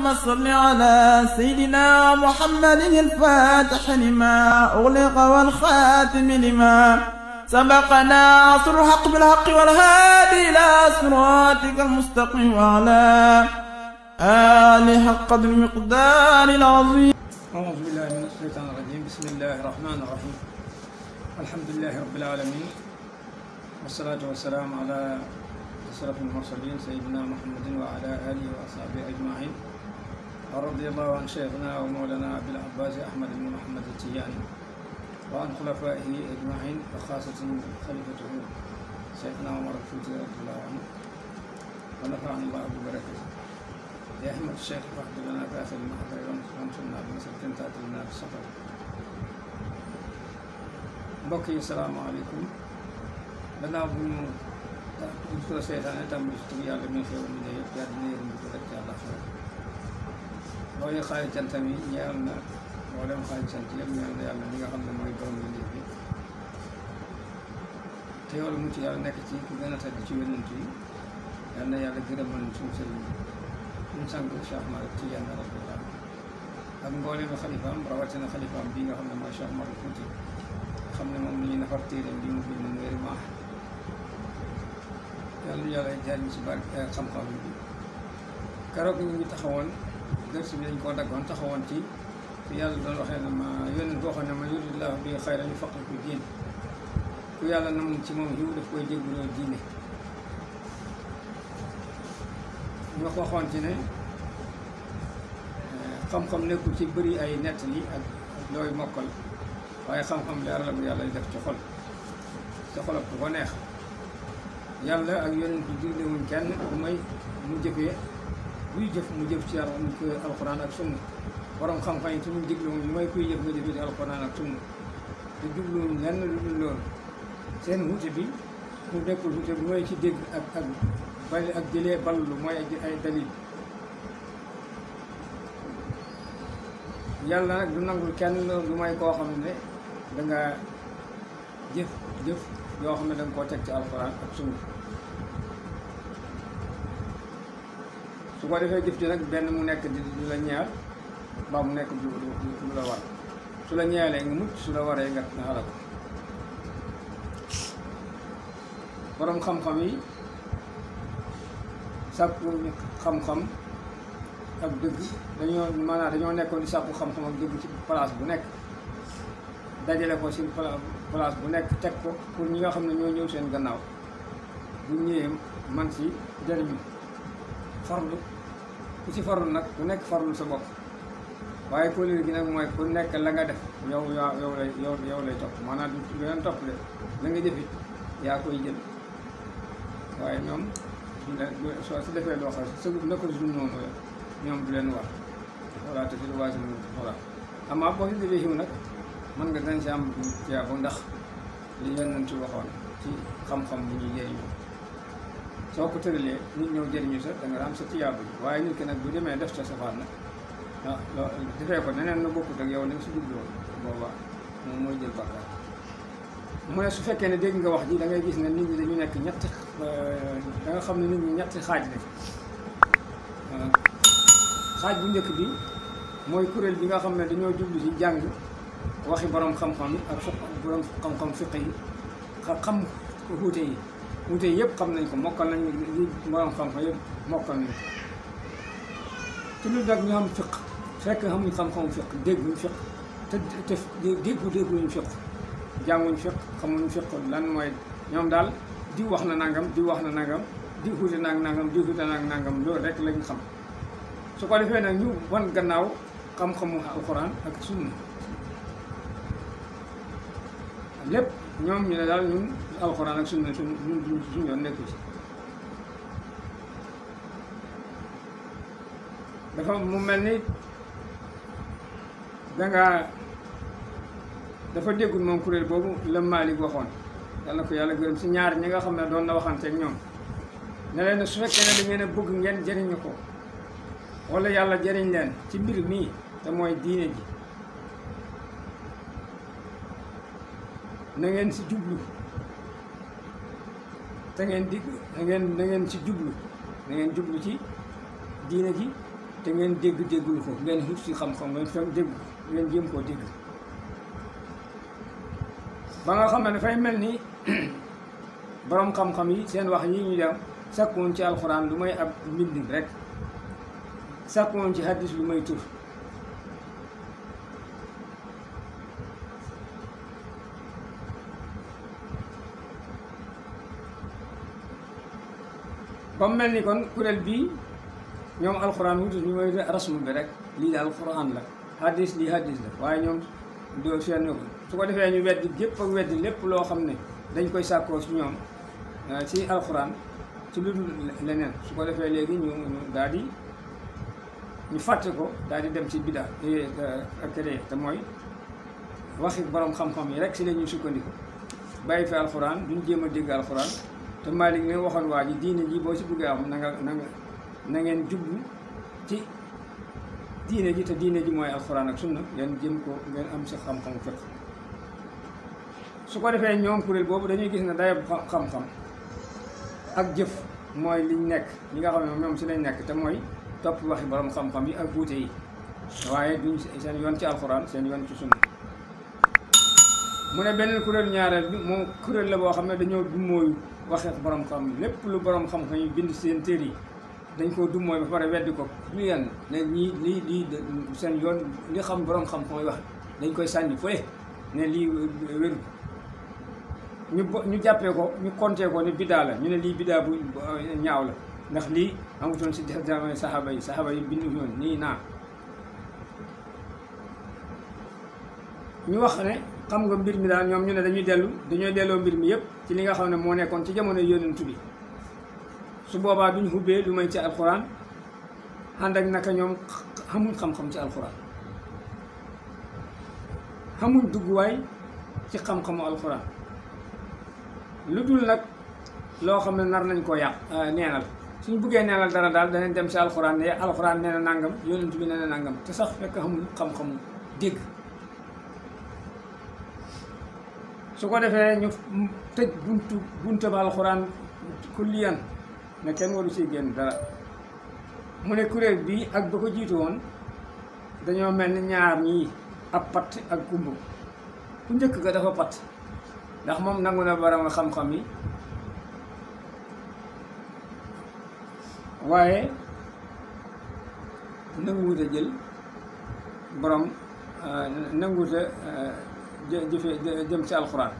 اللهم صل على سيدنا محمد الفاتح لما أغلق والخاتم لما سبقنا عصر الحق بالحق والهادي إلى صراطك المستقيم وعلى آله حق قدر المقدار العظيم. أعوذ بالله من الشيطان الرجيم. بسم الله الرحمن الرحيم. الحمد لله رب العالمين، والصلاة والسلام على أشرف المرسلين سيدنا محمد وعلى آله وأصحابه أجمعين. ورضي الله عن شيخنا ومولانا أبي العباس أحمد بن محمد التجاني وعن خلفائه أجمعين، وخاصة خليفته شيخنا عمر الفوتي رضي الله عنه، ونفعنا الله ببركاته. يا أحمد الشيخ فاحضر لنا كأسا المحضر وانصرنا بنصرة تأتي لنا بالسفر. mbokk yi salaamaaleykum. gannaaw bu ñu ko seetaane tàmbali si tur yàlla mi xew mi ne yëpp yaa dina yërëm ko rek ci àllaxira. loolu xaari cantam yi ñeel na mboolem xaari cant yëpp ñeel na yàlla mi nga xam ne mooy borom bi bi te yoolu mu ci yàlla nekk ci ku gën a tedd ci yonent yi. yal na yàlla gërëmal suñu sëriñ suñu sang Cheikh Ahmad Tidiane radiyallahu anhu ak mboolem xalifaam, rawatina xalifaam bii nga xam ne mooy Cheikh Omar Fouti, xam ne moom la ñuy nafar téeréem bi mu bind Nuurul Maax. yàlla jariñ si barke xam-xam bi. keroog ñu ngi taxawoon dërs bi dañ koo daggoon taxawoon ci yàlla doon waxee ne ma yónent boo xam ne ma yuridillaahu bihi xayran yufaqqihhu fi diin. ku yàlla nam ci moom yiw daf koy jégguloo diine. ñu waxoon ci ne xam-xam nekkul ci bëri ay nettali ak looy mokkal, waaye xam-xam leer la bu yàlla di def ci xol ku ko neex. yàlla ak yonent bi diglewuñ kenn bu may mu jëfee buy jëf mu jëf ci alxuraan ak sunna. borom xam-xam yi tamit diglewuñ lu may kuy jëf nga jëfee ci alxuraan ak sunna te jubluwuñ lenn lu dul loolu. seen wuute bi mu nekkul wuute bu may ci dégg ak bali ak jëlee ballu mooy ay dalil. yàlla nag du nangul kenn lu may koo xam ne danga jëf yoo xam ne danga koo teg ci alxuraan ak sunna. su ko defee jëf ji nag benn mu nekk di la ñaar mbaa mu nekk du la war. su la ñaalee nga mucc, su la waree nga xala ko. borom xam-xam yi sàkku xam-xam ak dëgg dañoo nekkoon di sàkku xam-xam ak dëgg ci place bu nekk, dajale ko ci place bu nekk teg ko pour ñi nga xam ne ñoo ñëw seen gannaaw bu ñëwee man ci jëriñu. farlu ku ci farlu nag ku nekk farlu sa bopp, waaye kóolóor gi nag mooy ku nekk la nga def yow lay topp. maanaam du leen topp de la nga jëfit yaa koy jël, waaye ñoom soo si defee loo xam sa nekkul suñu noonu la ñoom du leen war. voilà te fi lu waasi voilà amaa boo si defee xiw nag mën nga dañ si am tiyaaba, ndax li Yonent ci waxoon ci xam-xam bu ñuy jëriñu. soo ko tëralee nit ñëw jëriñu sa da nga am sa tiyaaba bi, waaye nit ki nag bu demee def sa safaan nag loolu defee ko neneen na bokkut ak yow li nga si jubloo, booba moom mooy jël bàkkaar. mu ne su fekkee ne dégg nga wax ji da ngay gis ne nit ñi dañu nekk ñetti da nga xam ne nit ñi ñetti xaaj la. xaaj bu njëkk bi mooy kuréel bi nga xam ne dañoo jublu ci jàng waxi borom xam-xam yi ak borom xam-xam fiq yi, xam wuute yi yëpp xam nañ ko, mokkal nañ li borom xam-xam yëpp mokkal nañ ko. ci lu nag ñu xam fiq fekk xamuñ xam-xamu fiq, dégguñ fiq te dégguñ fiq, jànguñ fiq, xamuñ fiq lan mooy. ñoom daal di wax na nangam di wax na nangam di xuute naag nangam di xuute naag nangam loolu rek lañ xam. su ko defee nag ñu wan gannaaw xam-xamu alxuraan ak sunna lépp. ñoom ñu ne daal ñun alxuraan ak sunna suñu yoon nekku ci. dafa mu mel ni dafa déggul moom kuréel boobu la Maalik waxoon, yàlla na ko yàlla gërëm, si ñaar ñi nga xam ne doon na waxanteeg ñoom ne leen su fekkee ne da ngeen a bëgg ngeen jëriñu ko wala yàlla jëriñ leen ci mbir mii te mooy diine ji, na ngeen si jublu te ngeen digg na ngeen si jublu ci diine ji te ngeen déggul ko ngeen wut si xam-xam ngeen fekk dégg ngeen jéem koo dégg ba nga xam ne dafay mel ni borom xam-xam yi seen wax yi ñu dem sakkoon ci alxuraan lu may ab mbind rek sakkoon ci hadis lu may tur ba mu mel ni kon kuréel bii ñoom alxuraan wutu ñu mooy rasmu bi rek lii daal alxuraan la hadis lii hadis la waaye ñoom doo seen su ko defee ñu weddi gépp ak weddi lépp loo xam ne dañ koy sàkkoo ci ñoom ci alxuraan ci lu dul leneen su ko defee léegi ñu daal di ñu fàtte ko daal di dem ci bida créé te mooy waxi borom xam-xam yi rek si la ñuy sukkandiku bàyyi fi alxuraan duñ jéem a dégg alxuraan te Malik ne waxoon waa ji diine ji boo si bëggee am na ngeen jublu ci diine ji te diine ji mooy alxuraan ak sunna ngeen jëm ko ngeen am si xam-xam fekk su ko defee ñoom kuréel boobu dañuy gis ne dayab xam-xam ak jëf mooy liñ nekk li nga xam ne ñoom si lañ nekk te mooy topp waxi borom xam-xam yi ak wuute yi waaye duñ seen yoon ci alxuraan seen yoon ci sunna mu ne beneen kuréel ñaareel bi moom kuréel la boo xam ne dañoo dummóoyu waxee borom xam lépp lu borom xam-xam yi bind seen téere yi dañ koo dummóoy ba pare weddi ko lu yenn ne ñii lii seen yoon li xam borom xam-xam yi wax dañ koy sànni fooye ne lii wéru ñu jàppee ko ñu compté ko ne biddaa la ñu ne lii biddaa bu ñaaw la ndax lii amutoon si jamono saxaaba yi bindu ñoon nii naa ñu wax ne xam nga mbir mi daal ñoom ñu ne dañoo delloo mbir mi yëpp ci li nga xam ne moo nekkoon ci jamono yonent bi su boobaa duñ xubbee lu may ci alxuraan ànd ak naka ñoom xamuñ xam-xam ci alxuraan xamuñ dugguwaay ci xam-xamu alxuraan lu dul nag loo xam ne nar nañ koo yàq neenal suñ buggee neenal dara daal danañ dem si alxuraan ne alxuraan nee na nangam yonent bi nee na nangam te sax fekk xamuñ xam-xamu dégg su ko defee ñu tëj buntu ba alxuraan kulliyan ne kenn waru ci génn dara mu ne kuréel bii ak ba ko jiitu woon dañoo mel ni ñaar ñii ab patt ak gumba ku njëkk ga dafa patt ndax moom nangu na borom xam-xam yi waaye nanguwut a jël borom nanguwut a jëfe jëm ci alxuraan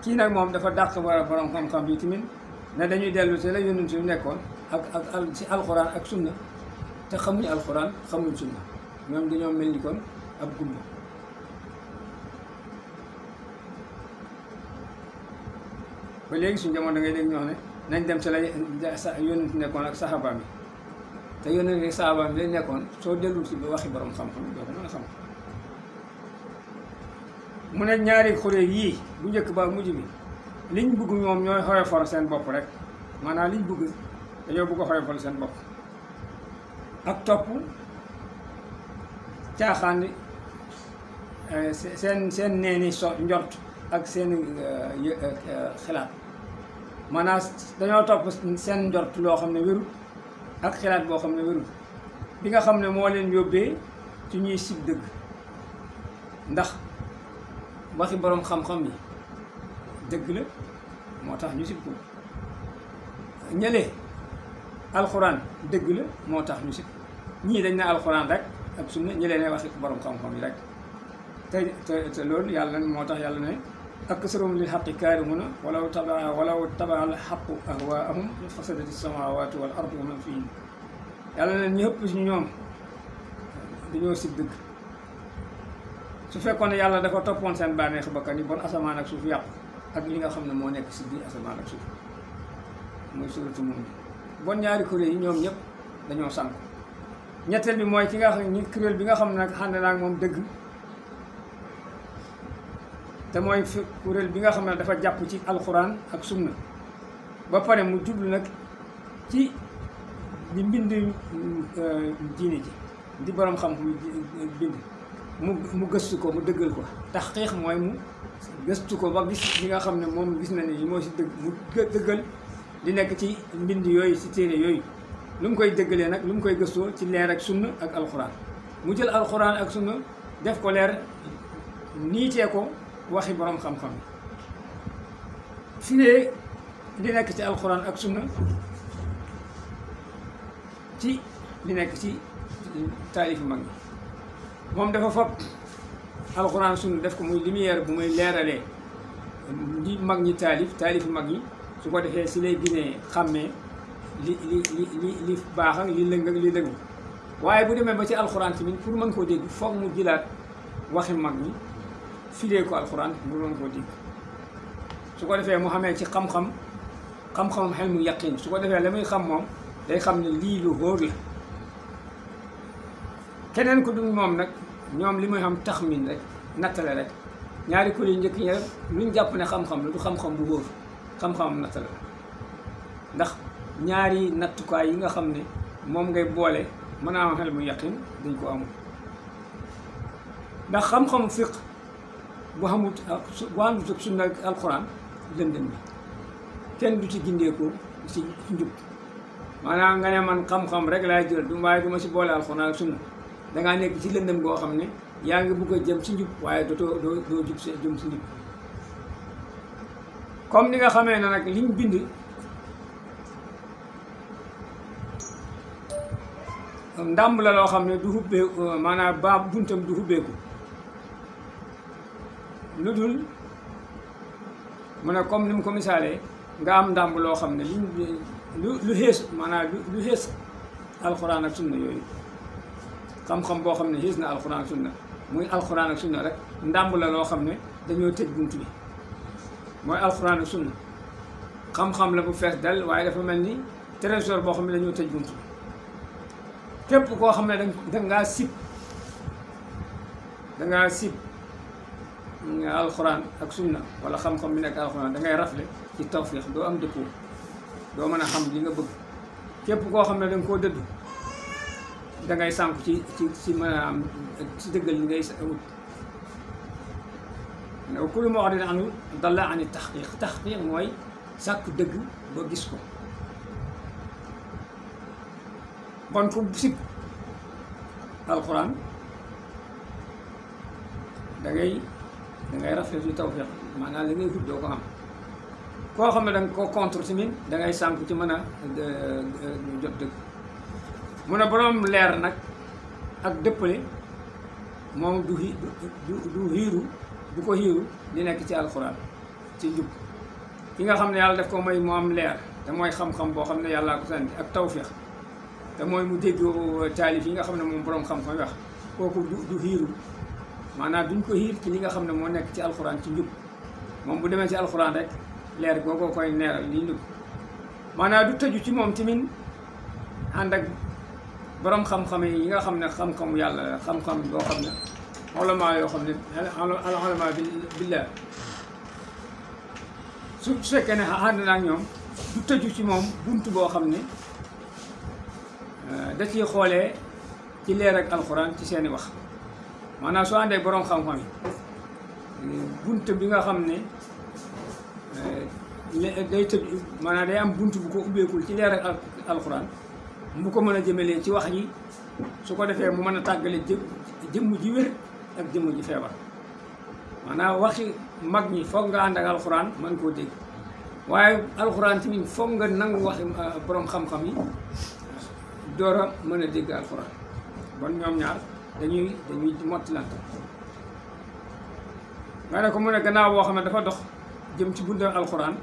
kii nag moom dafa dàq war a borom xam-xam yi tamit ne dañuy dellu ci la yonent bi nekkoon ak ci alxuraan ak sunna te xamuñ alxuraan xamuñ sunna ñoom dañoo mel ni kon ab gumba ba léegi suñu jamono da ngay dégg ñoo xam ne nañ dem ci la yonent nekkoon ak saxaaba bi te yonent ak saxaaba bi lañ nekkoon soo dellu ci ba waxi borom xam-xam doo ko mën a xam mu ne ñaari kuréel yii bu njëkk ba mujj bi liñ bëgg ñoom ñooy xoyofal seen bopp rek maanaam liñ bëgg dañoo bëgg a xoyofal seen bopp ak topp caaxaan seen neeni njort ak seen xalaat maanaam dañoo topp seen njort loo xam ne wérul ak xalaat boo xam ne wérul bi nga xam ne moo leen yóbbee ci ñuy sib dëgg ndax waxi borom xam-xam yi dëgg la moo tax ñu sib ko ñële alxuraan dëgg la moo tax ñu sib ñii dañ ne alxuraan rek ak sunna ñëlee ne waxi borom xam-xam yi rek te loolu yàlla moo tax yàlla ne aksaruhum lil haqqi kaarihuuna walaw tabaa al haqqu ahwaahum fasadati samaawaatu wal ardu wa man fiihinna yàlla ne ñu ëpp si ñoom dañoo sib dëgg su fekkoon ne yàlla dafa toppoon seen bànneexu bakkan yi bon asamaan ak suuf yàqu ak li nga xam ne moo nekk si biir asamaan ak suuf mooy suratu moom bon ñaari kuréel yi ñoom ñëpp dañoo sànk ñetteel bi mooy ki nga xam ni kuréel bi nga xam ne nag ànd naa ak moom dëgg te mooy kuréel bi nga xam ne dafa jàpp ci alxuraan ak sunna ba pare mu jublu nag ci di mbind diine ji di borom xam bind mu gëstu ko mu dëggal ko taxqiiq mooy mu gëstu ko ba gis li nga xam ne moom gis na ne yi moo si dëgg mu dëggal di nekk ci mbind yooyu si téere yooyu lu mu koy dëggalee nag lu mu koy gëstoo ci leer ak sunna ak alxuraan mu jël alxuraan ak sunna def ko leer niitee ko waxi borom xam-xam firee li nekk ci alxuraan ak sunna ci li nekk ci taalifi mag ñi moom dafa fab alxuraan sunna def ko muy lumière bu muy leeralee li mag ñi taalifi mag ñi su ko defee si lay ginee xàmmee li baax ak li lëng ak li lëng waaye bu demee ba ci alxuraan tamit pour mën koo dégg foog mu jëlaat waxi mag ñi filee ko alxuraan pour mën koo dégg su ko defee mu xamee ci xam-xamam xel mu yaqin su ko defee la muy xam moom day xam ne lii lu wóor la keneen ko dul moom nag ñoom li muy xam taxmin rek nattale rek ñaari kuréel yu njëkk ñi rek luñ jàpp ne xam-xam la du xam-xam bu wóor xam-xamam nattale la ndax ñaari nattukaay yi nga xam ne moom ngay boole mën a am xel mu yaqin dañ ko amul ndax xam-xamu fiq bu xamut bu àndut ak sunna ak alxuraan lëndëm bi kenn du ci gindeeku ci njub maanaam nga ne man xam-xam rek laay jël du waaye du ma si boole alxuraan ak sunna dangaa nekk ci lëndëm goo xam ne yaa ngi bugg a jëm ci njub waaye doo jub si jëm si njub comme ni nga xamee ne nag liñ bind ndàmb la loo xam ne du hubbeeku maanaam ba buntam du hubbeeku lu dul mu ne comme ni mu ko misaalee nga am ndàmb loo xam ne lu xees maanaam lu xees alxuraan ak sunna yooyu xam-xam boo xam ne xees na alxuraan ak sunna muy alxuraan ak sunna rek ndàmb la loo xam ne dañoo tëj bunt bi mooy alxuraan ak sunna xam-xam la bu fees dal waaye dafa mel ni trésor boo xam ne dañoo tëj bunt bi képp koo xam ne dangaa sib alxuraan ak sunna wala xam-xam bi nekk alxuraan da ngay rafle ci tawfiix doo am dëppoo doo mën a xam li nga bëgg képp koo xam ne da nga koo dëdd da ngay sànku ci mën a am ci dëggal li ngay wut ne kullu moo wax dina anu dalla ani taxqiq mooy sàkku dëgg ba gis ko bon ku sib alxuraan da ngay rafet ci tawfiq maanaam li ngay wut doo ko am koo xam ne da nga ko contre tamit da ngay sànku ci mën a jot dëgg mu ne borom leer nag ak dëppale moom du ko xiiru di nekk ci alxuraan ci njub ki nga xam ne yàlla daf ko may mu am leer te mooy xam-xam boo xam ne yàllaa ko sànni ak tawfiq te mooy mu dégg taalif yi nga xam ne moom borom xam-xam wax kooku du xiiru maanaam duñ ko xiir ci li nga xam ne moo nekk ci alxuraan ci njub moom bu demee ci alxuraan rek leer googoo koy neeral lii njub maanaam du tëju ci moom tamit ànd ak borom xam-xam yi nga xam ne xam-xamu yàlla la xam-xam boo xam ne ulama yoo xam ne ulama billah su fekkee ne ànd na ak ñoom du tëju ci moom bunt boo xam ne da ciy xoolee ci leer ak alxuraan ci seeni wax maanaam soo àndee borom xam-xam yi bunt bi nga xam ne day tëj maanaam day am bunt bu ko ubbeekul ci leer ak alxuraan mu ko mën a jëmelee ci wax yi su ko defee mu mën a tàggale jëmm ji wér ak jëmm ji feebar maanaam waxi mag ñi foog nga ànd ak alxuraan mën koo dégg waaye alxuraan tamit foog nga nangu waxi borom xam-xam yi door a mën a dégg alxuraan bon ñoom ñaar dañuy mottilante nga ne ko mu ne gannaaw boo xam ne dafa dox jëm ci buntu alxuraan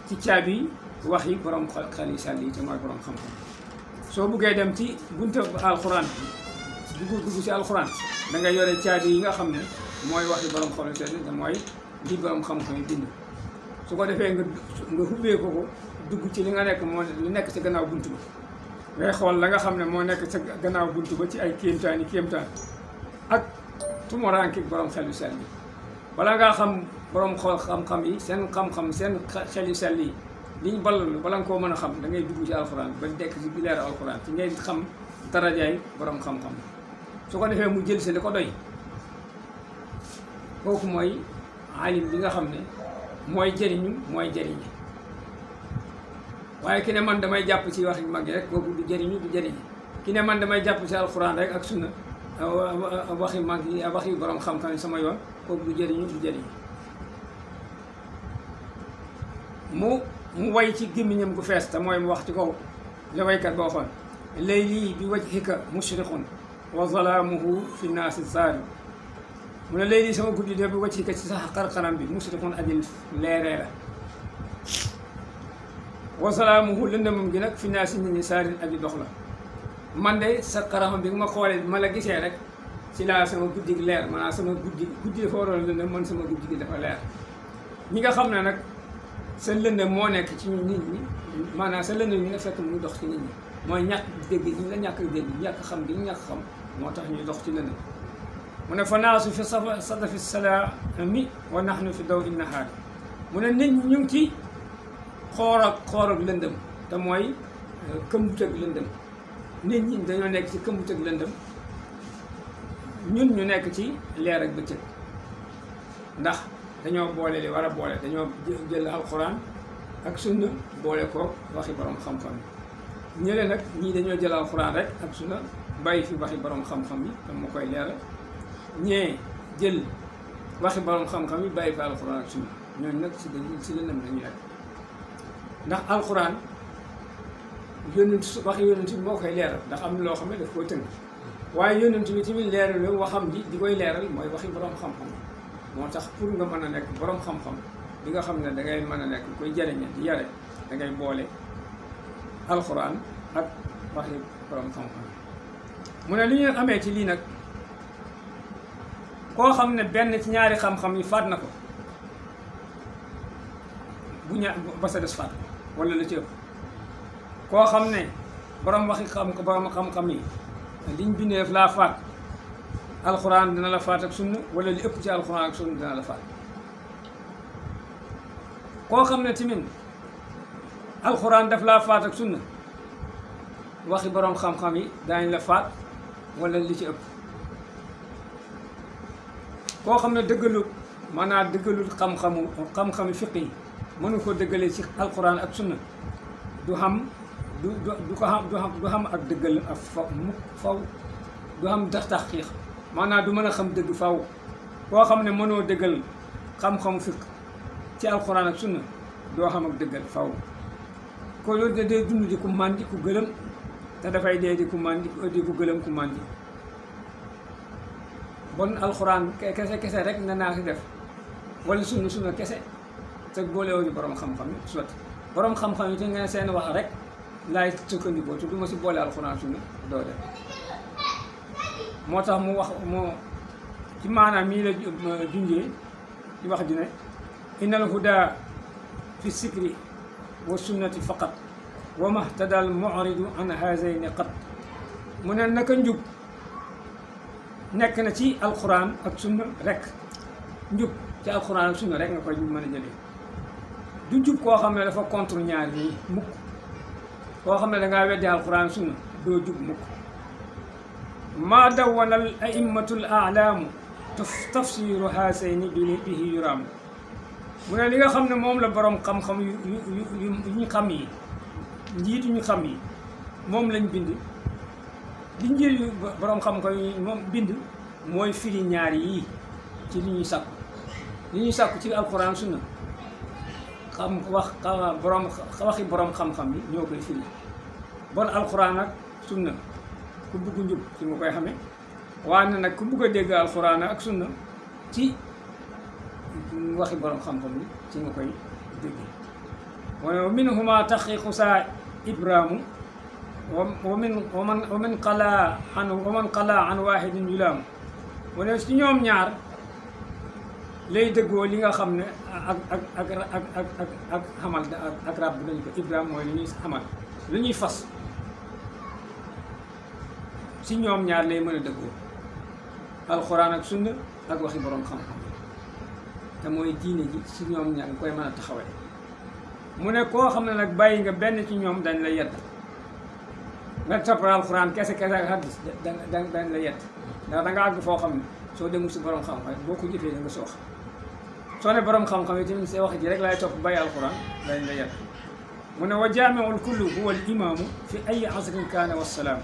ci caabi wax yi borom xel yi sàll yi te mooy borom xam-xam soo buggee dem ci buntu alxuraan dugg ci alxuraan da nga yore caabi yi nga xam ne mooy wax yi borom xel yi sàll te mooy li borom xam-xam yi bind su ko defee nga xubbee ko dugg ci li nga nekk moo li nekk ci gannaaw buntu ba ngay xool la nga xam ne moo nekk ca gannaaw buntu ba ci ay kéemtaan ak tumuraanki borom xel yu sell yi bala ngaa xam borom xool xam-xam yi seen xam-xam seen xel yu sell yi liñ ballalu bala nga koo mën a xam da ngay dugg ci alxuraan ba dekk ci bi leer alxuraan ci ngay xam darajaay borom xam-xam su ko defee mu jël si li ko doy kooku mooy alim bi nga xam ne mooy jëriñu mooy jëriñi waaye ki ne man damay jàpp ci waxi mag yi rek kooku du jëriñu du jëriñi ki ne man damay jàpp ci alxuraan rek ak sunna waxi mag yi waxi borom xam-xam sama yoon kooku du jëriñu du jëriñi mu way ci gémmiñam gu fees te mooy mu wax ci kaw la waykat boo xoon layli bi wajhika mushriqun wa zalaamuhu fi naasi saari mu ne layli sama guddi de bi wajhika ci sa xar-xaram bi mushriqun aji leeree la wa zalaamuhu lëndëmam gi nag fi naasi nit ñi saarin aji dox la man de sa xaram bi nga ma xoolee ma la gisee rek ci laa sama guddi gi leer maanaam sama guddi dafa waroon lëndëm man sama guddi gi dafa leer ñi nga xam ne nag sa lëndëm moo nekk ci nit ñi maanaam sa lëndëm ñi nga fekk mu dox ci nit ñi mooy ñàkk dégg ñi la ñàkk dégg ñàkk xam gi ñàkk xam moo tax ñuy dox ci lëndëm mu ne fa naasu fi sadafi salaami wa nahnu fi daw innahaari mu ne nit ñi ñu ngi ci xoor ak lëndëm te mooy këmbut ak lëndëm nit ñi dañoo nekk ci këmbut ak lëndëm ñun ñu nekk ci leer ak bëccëg ndax dañoo boole li war a boole dañoo jël alxuraan ak sunna boole ko waxi borom xam-xam yi ñële nag ñii dañoo jël alxuraan rek ak sunna bàyyi fi waxi borom xam-xam yi tam ma koy leeral ñee jël waxi borom xam-xam yi bàyyi fi alxuraan ak sunna ñooñu nag si lëndëm lañu nekk ndax alxuraan yónent waxi yónent bi moo koy leeral ndax am na loo xam ne daf koo tënk waaye yónent bi tamit leeral la waxam ji di koy leeral mooy waxi borom xam-xam moo tax pour nga mën a nekk borom xam-xam bi nga xam ne da ngay mën a nekk koy jariñe di yare da ngay boole alxuraan ak waxi borom xam-xam mu ne li ñu amee ci lii nag koo xam ne benn ci ñaari xam-xam yi faat na ko bu ba sa des faat wala la ci ëpp koo xam ne borom waxi borom xam-xam yi liñ bindeef laa faat alxuraan dina la faat ak sunna wala li ëpp ci alxuraan ak sunna dina la faat koo xam ne tamit alxuraan daf laa faat ak sunna waxi borom xam-xam yi daañ la faat wala li ci ëpp koo xam ne dëggalu maanaam dëggalul xam-xami fiq yi mënu ko dëggalee ci alxuraan ak sunna du xam du xam ak dëggal ak faw du xam taxqiiq maanaam du mën a xam dëgg faw koo xam ne mënoo dëggal xam-xamu fiq ci alxuraan ak sunna doo xam ak dëggal faw ko loolu de dee dund di ku màndi ku gëlëm te dafay dee di ku màndi di ku gëlëm ku màndi bon alxuraan kese rek na naa si def wala sunna kese te boolewoo ñu borom xam-xam yi soit borom xam-xam yi te nga seen wax rek laay sukkandikoo te du ma si boole alxuraan sunna doo def moo tax mu wax moo ci maanaam mii la junjee ci wax ji ne innal huda fi sikri wa sunnati faqat wa mahtadal mu'ridu an hazayni qat mu ne naka njub nekk na ci alxuraan ak sunna rek njub ci alxuraan ak sunna rek nga koy mën a jëlee du njub koo xam ne dafa contre ñaar yi mukk koo xam ne dangaa weddi alxuraan sunna doo jub mukk maa dawwana al aimmatul a'laamu tafsiru haasayni bihi yuraamu mu ne li nga xam ne moom la borom xam-xam yu ñu xam yi njiit yu ñu xam yi moom lañ bind li njiit yu borom xam-xam yi moom bind mooy firi ñaar yii ci li ñuy sàkku ci alxuraan sunna xam waxi borom xam-xam yi ñoo koy firi bon alxuraan ak sunna ku bugg njub ci nga koy xamee waaye nag ku bugg a dégg alxuraan ak sunna ci waxi borom xam-xam yi ci nga koy dégg wa minhuma taxqiqu saa ibraamu wa man qalaa an waahidin yulaamu mu ne ci ñoom ñaar lay dëggoo li nga xam ne ak xamal ak rab nañ ko ibrahim mooy li ñuy xamal li ñuy fas ci ñoom ñaar lay mën a dëggoo alxuraan ak sunna ak waxi borom xam-xam te mooy diine ji ci ñoom ñaar nga koy mën a taxawee mu ne koo xam ne nag bàyyi nga benn ci ñoom dañ la yedd nga topp alxuraan kese ak hadis dañ la yedd ndax da nga àgg foo xam ne soo demul si borom xam-xam boo ko jëfee da nga soox soo ne borom xam-xam yi tamit see wax ji rek laay topp bàyyi alxuraan dañ la yedd mu ne wa jaamiul kullu huwa al imaamu fi ay asrin kaana wassalaam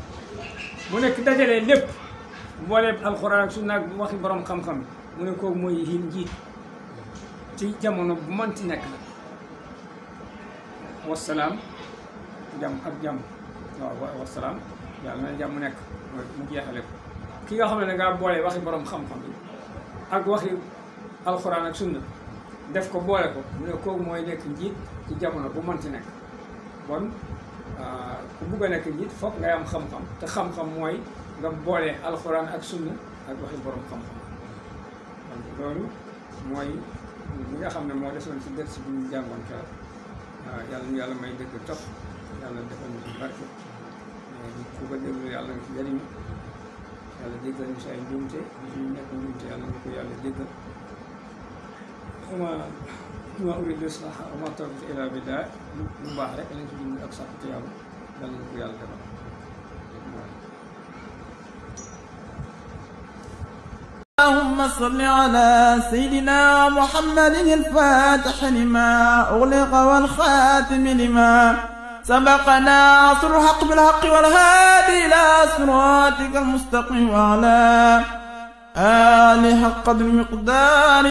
mu nekk dajalee lépp mbooleem alxuraan ak sunna ak waxi borom xam-xam mu ne kooku mooy njiit ci jamono bu mënti nekk la wassalaam jàmm ak jàmm waaw wassalaam yàlla na jàmm nekk mu jeexale ko ki nga xam ne dangaa boole waxi borom xam-xam yi ak waxi alxuraan ak sunna def ko boole ko mu ne kooku mooy nekk njiit ci jamono bu mënti nekk bon ku bugg a nekk njiit foog ngay am xam-xam te xam-xam mooy nga boole alxuraan ak sunna ak waxi borom xam-xam donc loolu mooy li nga xam ne moo desoon ci dëkk si bi ñu jàngoon keroog yàlla ñu yàlla may dëgg topp yàlla defal ñu ci barke ku ko déglu yàlla nga ci jëriñu yàlla jéggal ñu si ay njuumte ñu nekk njuumte yàlla ñu ko yàlla jéggal ma uridu islaaha wa ma tawfiiqi illaa billaah lu baax rek lañ ci dund ak sax ci yàlla yàlla ñu ko yàlla defal اللهم صل على سيدنا محمد الفاتح لما أغلق والخاتم لما سبق ناصر الحق بالحق والهادي إلى صراطك المستقيم وعلى آله حق قدر المقدار